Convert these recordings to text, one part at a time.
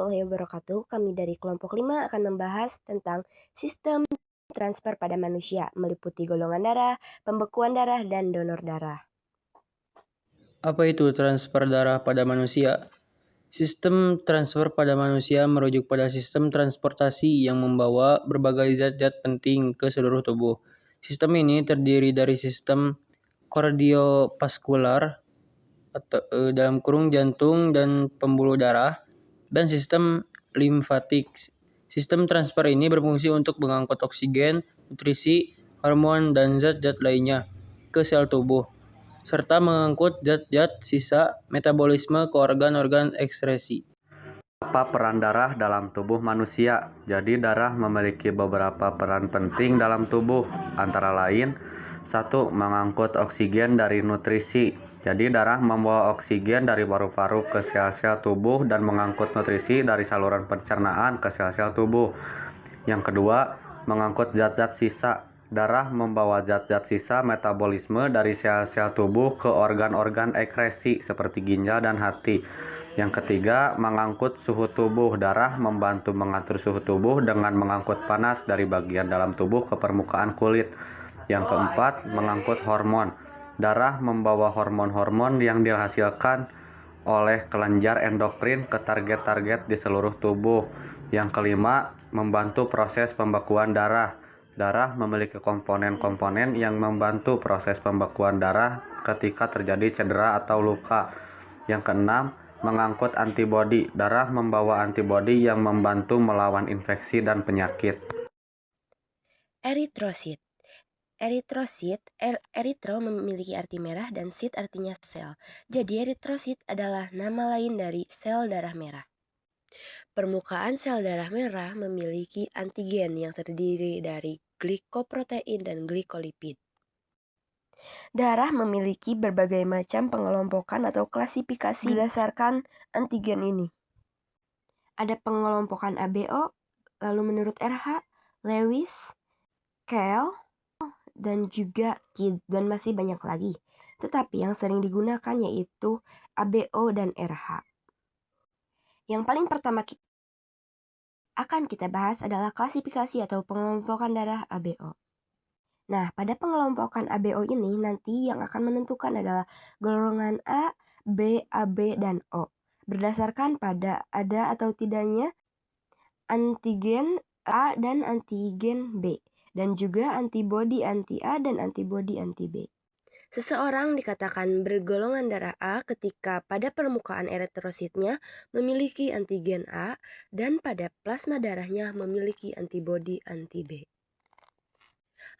warahmatullahi wabarakatuh. Kami dari kelompok 5 akan membahas tentang sistem transfer pada manusia, meliputi golongan darah, pembekuan darah, dan donor darah. Apa itu transfer darah pada manusia? Sistem transfer pada manusia merujuk pada sistem transportasi yang membawa berbagai zat-zat penting ke seluruh tubuh. Sistem ini terdiri dari sistem kardiovaskular atau dalam kurung jantung dan pembuluh darah dan sistem limfatik. Sistem transfer ini berfungsi untuk mengangkut oksigen, nutrisi, hormon, dan zat-zat lainnya ke sel tubuh, serta mengangkut zat-zat sisa metabolisme ke organ-organ ekskresi. Apa peran darah dalam tubuh manusia? Jadi darah memiliki beberapa peran penting dalam tubuh, antara lain 1. Mengangkut oksigen dari nutrisi. Jadi darah membawa oksigen dari paru-paru ke sel-sel tubuh dan mengangkut nutrisi dari saluran pencernaan ke sel-sel tubuh. Yang kedua, mengangkut zat-zat sisa. Darah membawa zat-zat sisa metabolisme dari sel-sel tubuh ke organ-organ ekskresi seperti ginjal dan hati. Yang ketiga, mengangkut suhu tubuh. Darah membantu mengatur suhu tubuh dengan mengangkut panas dari bagian dalam tubuh ke permukaan kulit. Yang keempat, mengangkut hormon. Darah membawa hormon-hormon yang dihasilkan oleh kelenjar endokrin ke target-target di seluruh tubuh. Yang kelima, membantu proses pembekuan darah. Darah memiliki komponen-komponen yang membantu proses pembekuan darah ketika terjadi cedera atau luka. Yang keenam, mengangkut antibodi. Darah membawa antibodi yang membantu melawan infeksi dan penyakit. Eritrosit. Eritro memiliki arti merah dan sit artinya sel. Jadi eritrosit adalah nama lain dari sel darah merah. Permukaan sel darah merah memiliki antigen yang terdiri dari glikoprotein dan glikolipid. Darah memiliki berbagai macam pengelompokan atau klasifikasi berdasarkan antigen ini. Ada pengelompokan ABO, lalu menurut RH, Lewis, Kell, dan juga Kidd, dan masih banyak lagi. Tetapi yang sering digunakan yaitu ABO dan RH. Yang paling pertama akan kita bahas adalah klasifikasi atau pengelompokan darah ABO. Nah, pada pengelompokan ABO ini nanti yang akan menentukan adalah golongan A, B, AB, dan O. Berdasarkan pada ada atau tidaknya antigen A dan antigen B, dan juga antibodi anti A dan antibodi anti B. Seseorang dikatakan bergolongan darah A ketika pada permukaan eritrositnya memiliki antigen A dan pada plasma darahnya memiliki antibodi anti B.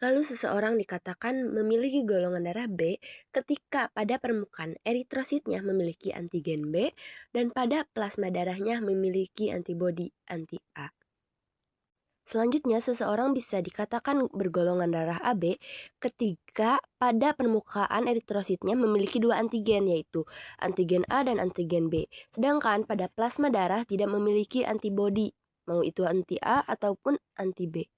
Lalu seseorang dikatakan memiliki golongan darah B ketika pada permukaan eritrositnya memiliki antigen B dan pada plasma darahnya memiliki antibodi anti A. Selanjutnya, seseorang bisa dikatakan bergolongan darah AB ketika pada permukaan eritrositnya memiliki dua antigen, yaitu antigen A dan antigen B. Sedangkan pada plasma darah tidak memiliki antibodi, mau itu anti A ataupun anti B.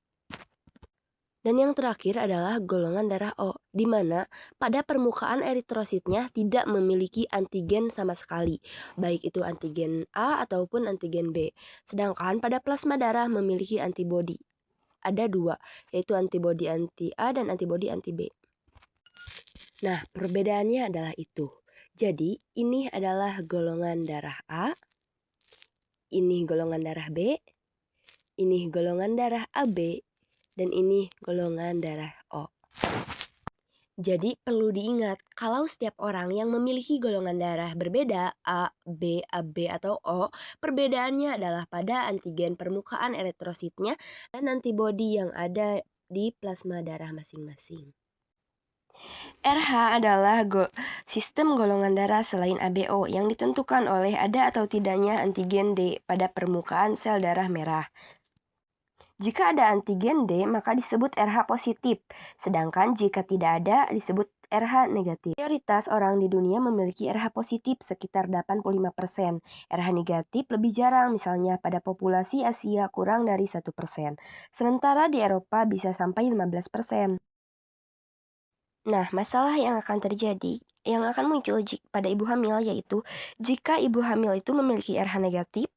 Dan yang terakhir adalah golongan darah O, di mana pada permukaan eritrositnya tidak memiliki antigen sama sekali, baik itu antigen A ataupun antigen B. Sedangkan pada plasma darah memiliki antibodi. Ada dua, yaitu antibodi anti A dan antibodi anti B. Nah, perbedaannya adalah itu. Jadi, ini adalah golongan darah A, ini golongan darah B, ini golongan darah AB, dan ini golongan darah O. Jadi perlu diingat, kalau setiap orang yang memiliki golongan darah berbeda, A, B, AB, atau O, perbedaannya adalah pada antigen permukaan eritrositnya dan antibodi yang ada di plasma darah masing-masing. RH adalah sistem golongan darah selain ABO yang ditentukan oleh ada atau tidaknya antigen D pada permukaan sel darah merah. Jika ada antigen D, maka disebut RH positif, sedangkan jika tidak ada, disebut RH negatif. Mayoritas orang di dunia memiliki RH positif sekitar 85%. RH negatif lebih jarang, misalnya pada populasi Asia kurang dari 1%. Sementara di Eropa bisa sampai 15%. Nah, masalah yang akan terjadi yang akan muncul pada ibu hamil, yaitu jika ibu hamil itu memiliki RH negatif,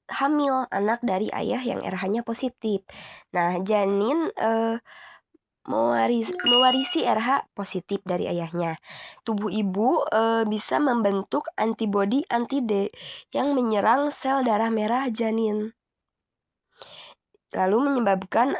hamil anak dari ayah yang RH-nya positif. Nah, janin mewarisi RH positif dari ayahnya. Tubuh ibu bisa membentuk antibodi anti-D yang menyerang sel darah merah janin, lalu menyebabkan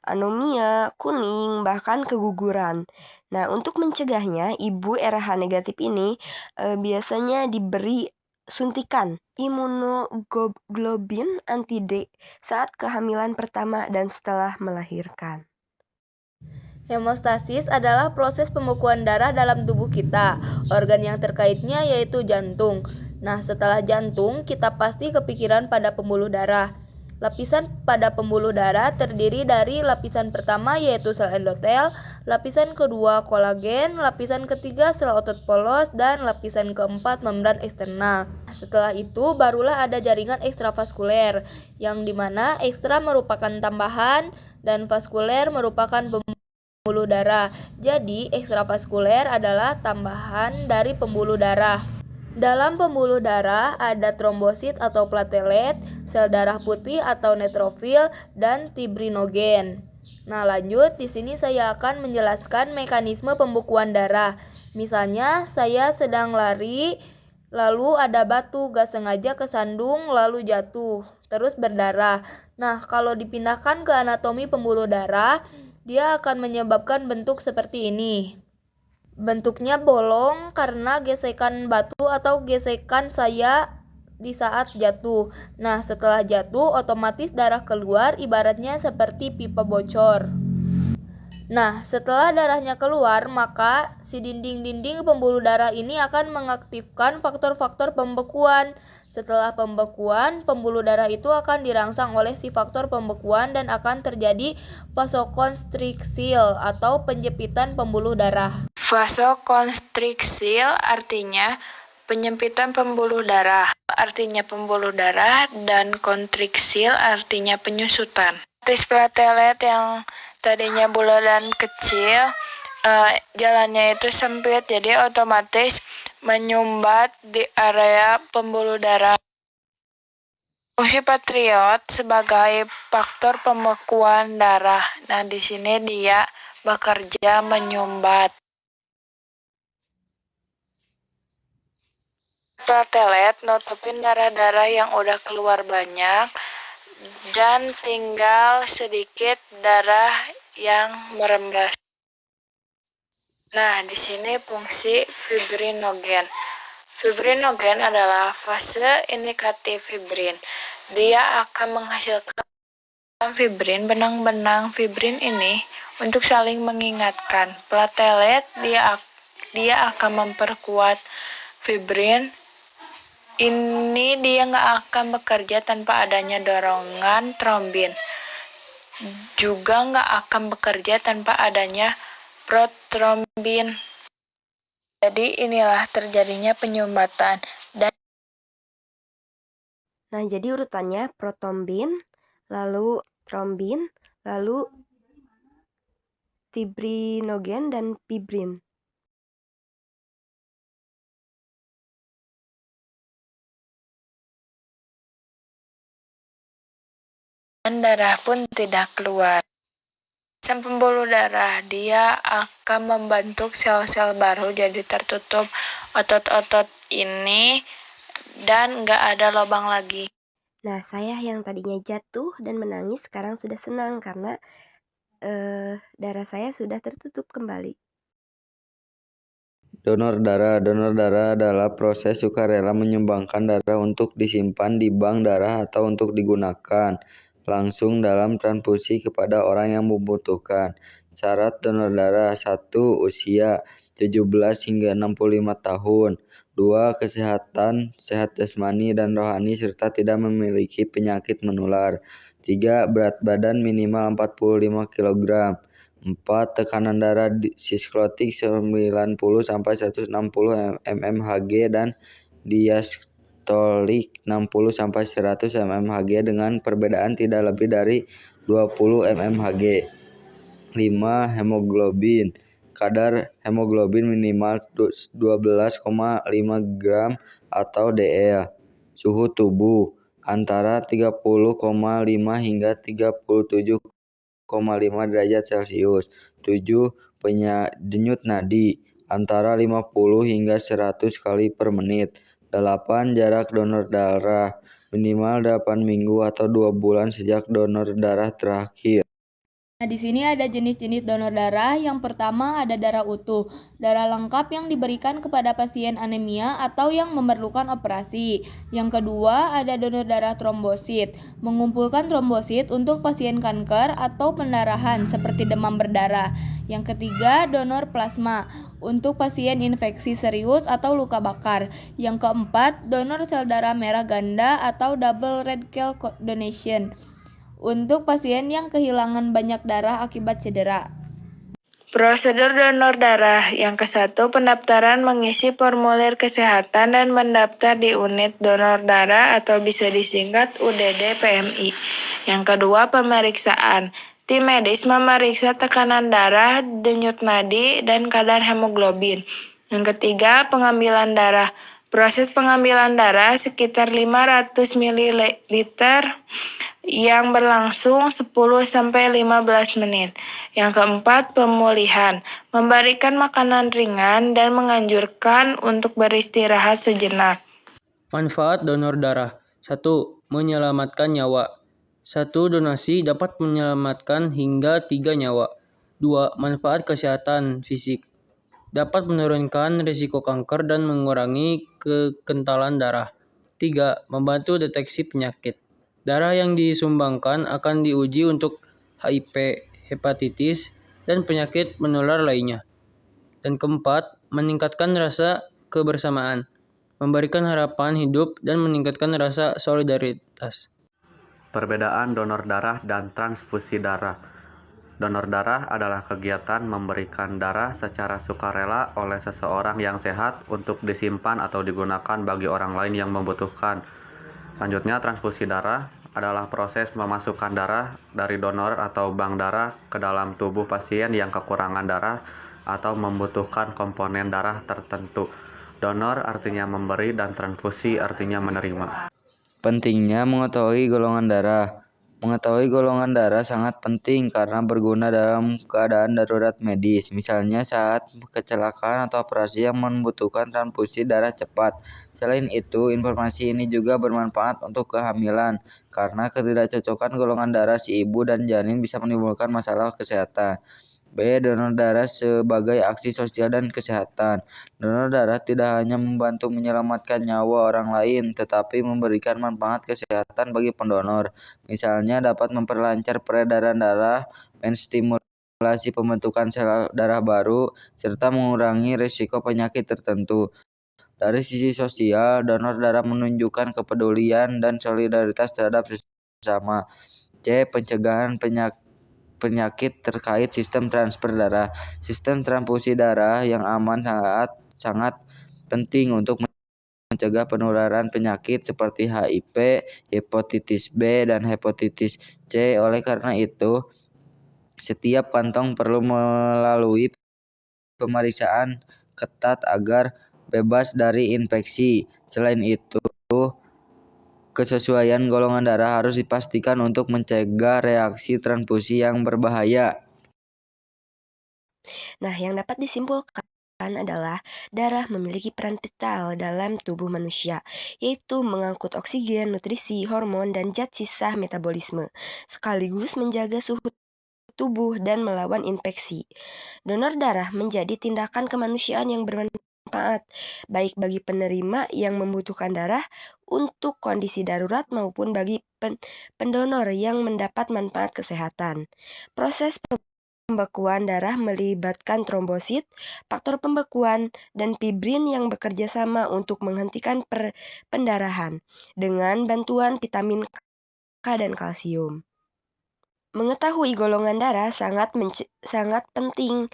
anemia, kuning, bahkan keguguran. Nah, untuk mencegahnya, ibu RH negatif ini biasanya diberi suntikan imunoglobulin anti-D saat kehamilan pertama dan setelah melahirkan. Hemostasis adalah proses pembekuan darah dalam tubuh kita. Organ yang terkaitnya yaitu jantung. Nah, setelah jantung, kita pasti kepikiran pada pembuluh darah. Lapisan pada pembuluh darah terdiri dari lapisan pertama yaitu sel endotel, lapisan kedua kolagen, lapisan ketiga sel otot polos, dan lapisan keempat membran eksternal. Setelah itu barulah ada jaringan ekstravaskuler, yang dimana ekstra merupakan tambahan dan vaskuler merupakan pembuluh darah. Jadi, ekstravaskuler adalah tambahan dari pembuluh darah. Dalam pembuluh darah ada trombosit atau platelet, sel darah putih atau neutrofil, dan fibrinogen. Nah, lanjut di sini saya akan menjelaskan mekanisme pembekuan darah. Misalnya, saya sedang lari, lalu ada batu gak sengaja kesandung lalu jatuh, terus berdarah. Nah, kalau dipindahkan ke anatomi pembuluh darah, dia akan menyebabkan bentuk seperti ini. Bentuknya bolong karena gesekan batu atau gesekan saya di saat jatuh. Nah, setelah jatuh otomatis darah keluar ibaratnya seperti pipa bocor. Nah, setelah darahnya keluar, maka si dinding-dinding pembuluh darah ini akan mengaktifkan faktor-faktor pembekuan. Setelah pembekuan, pembuluh darah itu akan dirangsang oleh si faktor pembekuan dan akan terjadi vasokonstriksil atau penjepitan pembuluh darah. Vasokonstriksil artinya penyempitan pembuluh darah, dan kontriksil artinya penyusutan. Platelet yang tadinya bulat dan kecil, jalannya itu sempit, jadi otomatis menyumbat di area pembuluh darah. Fungsi patriot sebagai faktor pembekuan darah. Nah, di sini dia bekerja menyumbat. Platelet nutupin darah-darah yang udah keluar banyak dan tinggal sedikit darah yang merembes. Nah, di sini fungsi fibrinogen. Fibrinogen adalah fase indikatif fibrin. Dia akan menghasilkan fibrin, benang-benang fibrin ini untuk saling mengingatkan. Platelet dia akan memperkuat fibrin. Ini dia nggak akan bekerja tanpa adanya dorongan trombin. Juga nggak akan bekerja tanpa adanya protrombin. Jadi inilah terjadinya penyumbatan. Nah, jadi urutannya protombin, lalu trombin, lalu fibrinogen, dan fibrin. Dan darah pun tidak keluar. Sistem pembuluh darah, dia akan membentuk sel-sel baru jadi tertutup otot-otot ini dan nggak ada lubang lagi. Nah, saya yang tadinya jatuh dan menangis sekarang sudah senang karena darah saya sudah tertutup kembali. Donor darah. Donor darah adalah proses sukarela menyumbangkan darah untuk disimpan di bank darah atau untuk digunakan langsung dalam transfusi kepada orang yang membutuhkan. Syarat donor darah: 1. Usia 17 hingga 65 tahun. 2. Kesehatan, sehat jasmani dan rohani serta tidak memiliki penyakit menular. 3. Berat badan minimal 45 kg. 4. Tekanan darah sisklotik 90-160 mmHg dan diastolik 60-100 mmHg dengan perbedaan tidak lebih dari 20 mmHg. 5. Hemoglobin kadar hemoglobin minimal 12,5 gram atau DL. Suhu tubuh antara 30,5 hingga 37,5 derajat Celcius. 7. Denyut nadi antara 50 hingga 100 kali per menit. 8. Jarak donor darah minimal 8 minggu atau 2 bulan sejak donor darah terakhir. Nah, di sini ada jenis-jenis donor darah. Yang pertama ada darah utuh, darah lengkap yang diberikan kepada pasien anemia atau yang memerlukan operasi. Yang kedua ada donor darah trombosit, mengumpulkan trombosit untuk pasien kanker atau pendarahan seperti demam berdarah. Yang ketiga donor plasma, untuk pasien infeksi serius atau luka bakar. Yang keempat donor sel darah merah ganda atau double red cell donation, untuk pasien yang kehilangan banyak darah akibat cedera. Prosedur donor darah. Yang ke-1, pendaftaran mengisi formulir kesehatan dan mendaftar di unit donor darah atau bisa disingkat UDD PMI. Yang kedua, pemeriksaan. Tim medis memeriksa tekanan darah, denyut nadi, dan kadar hemoglobin. Yang ketiga, pengambilan darah. Proses pengambilan darah sekitar 500 ml yang berlangsung 10-15 menit. Yang keempat, pemulihan. Memberikan makanan ringan dan menganjurkan untuk beristirahat sejenak. Manfaat donor darah. 1. Menyelamatkan nyawa. 1 donasi dapat menyelamatkan hingga 3 nyawa. 2. Manfaat kesehatan fisik. Dapat menurunkan risiko kanker dan mengurangi kekentalan darah. 3. Membantu deteksi penyakit. Darah yang disumbangkan akan diuji untuk HIV, hepatitis, dan penyakit menular lainnya. Dan keempat, meningkatkan rasa kebersamaan, memberikan harapan hidup, dan meningkatkan rasa solidaritas. Perbedaan donor darah dan transfusi darah. Donor darah adalah kegiatan memberikan darah secara sukarela oleh seseorang yang sehat untuk disimpan atau digunakan bagi orang lain yang membutuhkan. Selanjutnya, transfusi darah adalah proses memasukkan darah dari donor atau bank darah ke dalam tubuh pasien yang kekurangan darah atau membutuhkan komponen darah tertentu. Donor artinya memberi dan transfusi artinya menerima. Pentingnya mengetahui golongan darah. Mengetahui golongan darah sangat penting karena berguna dalam keadaan darurat medis, misalnya saat kecelakaan atau operasi yang membutuhkan transfusi darah cepat. Selain itu, informasi ini juga bermanfaat untuk kehamilan, karena ketidakcocokan golongan darah si ibu dan janin bisa menimbulkan masalah kesehatan. B. Donor darah sebagai aksi sosial dan kesehatan. Donor darah tidak hanya membantu menyelamatkan nyawa orang lain, tetapi memberikan manfaat kesehatan bagi pendonor. Misalnya dapat memperlancar peredaran darah, menstimulasi pembentukan sel darah baru, serta mengurangi risiko penyakit tertentu. Dari sisi sosial, donor darah menunjukkan kepedulian dan solidaritas terhadap sesama. C. Pencegahan penyakit terkait sistem transfer darah. Sistem transfusi darah yang aman sangat penting untuk mencegah penularan penyakit seperti HIV, hepatitis B, dan hepatitis C. Oleh karena itu, setiap kantong perlu melalui pemeriksaan ketat agar bebas dari infeksi. Selain itu, kesesuaian golongan darah harus dipastikan untuk mencegah reaksi transfusi yang berbahaya. Nah, yang dapat disimpulkan adalah darah memiliki peran vital dalam tubuh manusia, yaitu mengangkut oksigen, nutrisi, hormon, dan zat sisa metabolisme, sekaligus menjaga suhu tubuh dan melawan infeksi. Donor darah menjadi tindakan kemanusiaan yang bermanfaat, baik bagi penerima yang membutuhkan darah untuk kondisi darurat maupun bagi pendonor yang mendapat manfaat kesehatan. Proses pembekuan darah melibatkan trombosit, faktor pembekuan, dan fibrin yang bekerja sama untuk menghentikan pendarahan dengan bantuan vitamin K dan kalsium. Mengetahui golongan darah sangat penting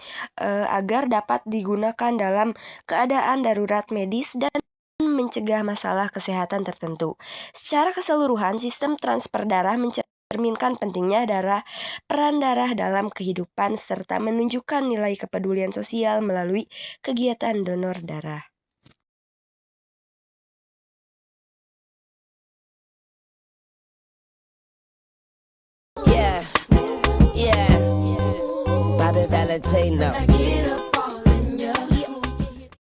agar dapat digunakan dalam keadaan darurat medis dan mencegah masalah kesehatan tertentu. Secara keseluruhan, sistem transfer darah mencerminkan pentingnya peran darah dalam kehidupan serta menunjukkan nilai kepedulian sosial melalui kegiatan donor darah. Yeah, Bobby Valentino.